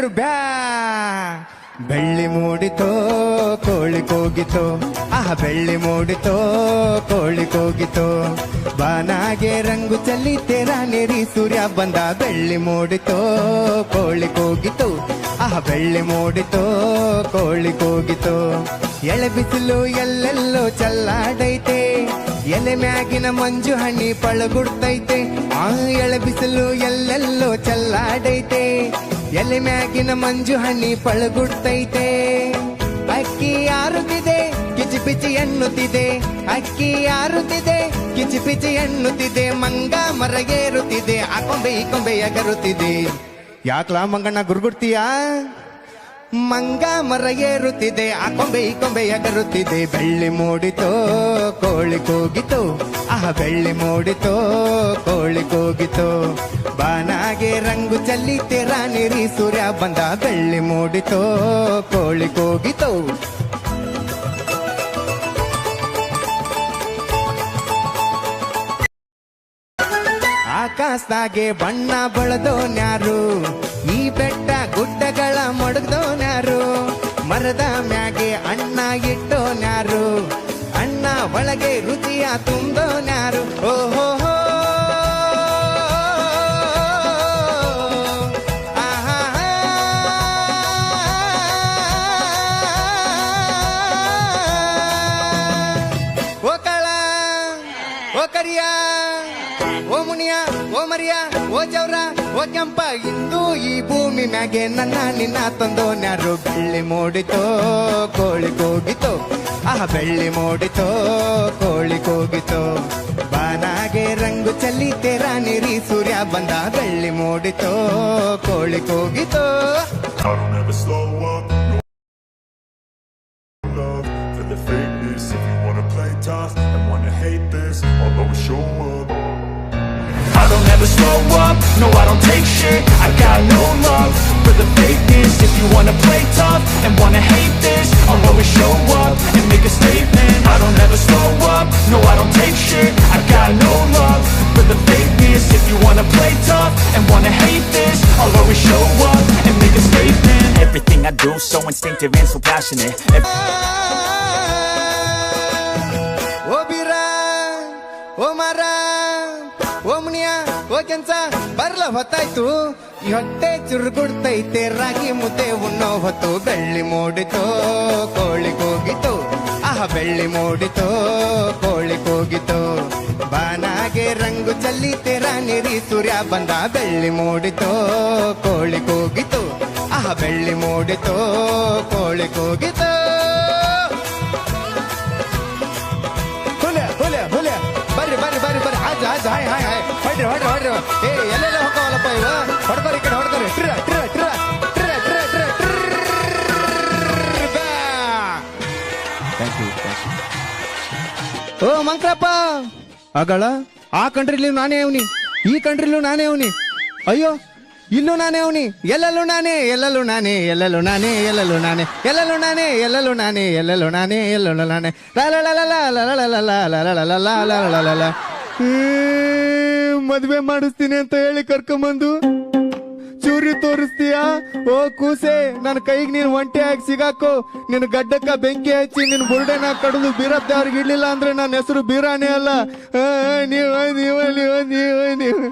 ಬ್ಯಾ ಬೆಳ್ಳಿ ಮೂಡಿತೋ ಕೋಳಿ ಕೂಗಿತೋ ಬೆಳ್ಳಿ ಮೂಡಿತೋ ಕೋಳಿ ಕೂಗಿತೋ ಬಾನಾಗೆ ರಂಗು ಚಲ್ಲಿ ತೆರ ನೆರಿ ಸೂರ್ಯ ಬಂದ ಬೆಳ್ಳಿ ಮೂಡಿತೋ ಕೋಳಿ ಕೂಗಿತೋ ಬೆಳ್ಳಿ ಮೂಡಿತೋ ಕೋಳಿ ಕೂಗಿತೋ ಎಳೆ ಬಿಸಿಲು ಎಲ್ಲೆಲ್ಲೋ ಚಲ್ಲಾಡೈತೆ ಎಲೆ ಮ್ಯಾಗಿನ ಮಂಜು ಹಣ್ಣಿ ಪಳಗುಡ್ತೈತೆ ಎಳೆ ಬಿಸಿಲು ಎಲ್ಲೆಲ್ಲೋ ಚಲ್ಲಾಡೈತೆ ಎಲೆ ಮ್ಯಾಗಿನ ಮಂಜು ಹಣ್ಣಿ ಪಳಗುಡ್ತೈತೆ ಅಕ್ಕಿ ಆರುತ್ತಿದೆ ಕಿಚಿ ಪಿಚಿ ಎನ್ನುತ್ತಿದೆ ಅಕ್ಕಿ ಆರುತ್ತಿದೆ ಕಿಚಿ ಪಿಚಿ ಎನ್ನುತ್ತಿದೆ ಮಂಗ ಮರಗೇರುತ್ತಿದೆ ಆ ಕೊಂಬೆ ಈ ಕೊಂಬೆ ಎಗರುತ್ತಿದೆ ಯಾಕ್ಲಾ ಮಂಗಣ್ಣ ಗುರುಗುಡ್ತೀಯಾ ಮಂಗ ಮರಗೇರುತ್ತಿದೆ ಆ ಕೊಂಬೆ ಈ ಕೊಂಬೆ ಎಗರುತ್ತಿದೆ ಬೆಳ್ಳಿ ಮೂಡಿತೋ ಕೋಳಿ ಕೂಗಿತೋ ಬೆಳ್ಳಿ ಮೂಡಿತೋ ಕೋಳಿ ಕೂಗಿತೋ ಬಾನಾಗೆ ರಂಗು ಚಲ್ಲಿ ತೆರ ನೀರಿ ಸೂರ್ಯ ಬಂದ ಬೆಳ್ಳಿ ಮೂಡಿತೋ ಕೋಳಿ ಕೂಗಿತೋ ಆಕಾಶದಾಗೆ ಬಣ್ಣ ಬಳದೋನ್ಯಾರು ಈ ಬೆಟ್ಟ ಗುಡ್ಡಗಳ ಮಡಗ್ದೋನ್ಯಾರು ಮರದ ಮ್ಯಾಗೆ ಅಣ್ಣ ಇಟ್ಟೋನ್ಯಾರು ಅಣ್ಣ ಒಳಗೆ ರುಚಿಯ ತುಂಬೋನ್ಯಾರು ಓಹೋ ಓ ಕಳ ಓ ಕರಿಯ ಓ ಮುನಿಯ ಓ ಮರಿಯ ಓ ಚೌರ ಓ ಕೆಂಪ ಇಂದು ಈ ಭೂಮಿ ಮ್ಯಾಗೆ ನನ್ನ ನಿನ್ನ ತಂದೋನ್ಯಾರು ಬೆಳ್ಳಿ ಮೂಡಿತೋ ಕೋಳಿ ಕೂಗಿತೋ ಬೆಳ್ಳಿ ಮೂಡಿತೋ ಕೋಳಿ ಕೂಗಿತೋ ಬಾನಾಗೆ ರಂಗು ಚಲ್ಲಿ ತೆರ ನೀರಿ ಸೂರ್ಯ ಬಂದ ಬೆಳ್ಳಿ ಮೂಡಿತೋ ಕೋಳಿ ಕೂಗಿತೋ the fakeness. If you wanna play tough and wanna hate this, I'll always show up. I don't ever slow up, no I don't take shit. I got no love for the fakeness. If you wanna play tough and wanna hate this, I'll always show up and make a statement. I don't ever slow up, no I don't take shit. I got no love for the fakeness. If you wanna play tough and wanna hate this, I'll always show up and make a statement. Everything I do so instinctive and so passionate. ಓ ಬೀರ ಓ ಮಾರ ಓ ಮುನಿಯ ಓ ಕೆಂಚ ಬರ್ಲ ಹೊತ್ತಾಯ್ತು ಈ ಹೊಟ್ಟೆ ಚುರುಗುಡ್ತೈತೆ ರಾಗಿ ಮುದ್ದೆ ಉಣ್ಣೋ ಹೊತ್ತು ಬೆಳ್ಳಿ ಮೂಡಿತೋ ಕೋಳಿ ಕೂಗಿತೋ ಬೆಳ್ಳಿ ಮೂಡಿತೋ ಕೋಳಿ ಕೂಗಿತೋ ಬಾನಾಗೆ ರಂಗು ಚಲ್ಲಿ ತೆರ ನೀರಿ ಸೂರ್ಯ ಬಂದ ಬೆಳ್ಳಿ ಮೂಡಿತೋ ಕೋಳಿ ಕೂಗಿತೋ ಬೆಳ್ಳಿ ಮೂಡಿತೋ ಕೋಳಿ ಕೂಗಿತೋ ಬರ್ರಿ ಬರ್ರಿ ಬರ್ರಿ ಬರ್ರಿ ಆಜ್ ಆಜ್ ಹಾಯ್ ಹಾಯ್ ಹಾಯ್ ಹೊಡ್ರಿ ಹೊಡ್ರಿ ಹೊಡ್ರಿ ಎಲ್ಲೆಲ್ಲ ಹೋಗವಲ್ಲಪ್ಪ ಇವ ಹೊಡ್ತಾರೆ ಈ ಕಡೆ ಹೊಡ್ತಾರೆ ಟ್ರ ಟ್ರ ಟ್ರ ಟ್ರ ಟ್ರ ಟ್ರ ಥ್ಯಾಂಕ್ ಯು ಓ ಮಂಕ್ರಪ್ಪ ಆಗಳ ಆ ಕಂಟ್ರಿಲಿ ನಾನೇ ಅವನಿ ಈ ಕಂಟ್ರಿಲೂ ನಾನೇ ಅವನಿ ಅಯ್ಯೋ ಇಲ್ಲೂ ನಾನೇ ಅವನಿ ಎಲ್ಲೆಲ್ಲೂ ನಾನೇ ಎಲ್ಲೆಲ್ಲೂ ನಾನೇ ಎಲ್ಲೆಲ್ಲೂ ನಾನೇ ಎಲ್ಲೆಲ್ಲೂ ನಾನೇ ಎಲ್ಲೆಲ್ಲೂ ನಾನೇ ಎಲ್ಲೆಲ್ಲೂ ನಾನೇ ಎಲ್ಲೆಲ್ಲೂ ನಾನೇ ಎಲ್ಲೆಲ್ಲೂ ನಾನೇ ಮದ್ವೆ ಮಾಡಿಸ್ತೀನಿ ಅಂತ ಹೇಳಿ ಕರ್ಕೊಂಬಂದು ಚೂರಿ ತೋರಿಸ್ತೀಯಾ ಓ ಕೂಸೆ ನನ್ನ ಕೈಗೆ ನೀನು ಒಂಟೆಯಾಗಿ ಸಿಗಾಕೋ ನಿನ್ನ ಗಡ್ಡಕ್ಕ ಬೆಂಕಿ ಹಚ್ಚಿ ನಿನ್ನ ಬುರುಡೆನ ಕಡಿದು ಬೀರಪ್ಪ ಅವ್ರಿಗೆ ಇಡ್ಲಿಲ್ಲ ಅಂದ್ರೆ ನನ್ನ ಹೆಸರು ಬೀರಾನೇ ಅಲ್ಲ ನೀವು ನೀವು ನೀವು ನೀವು ನೀವು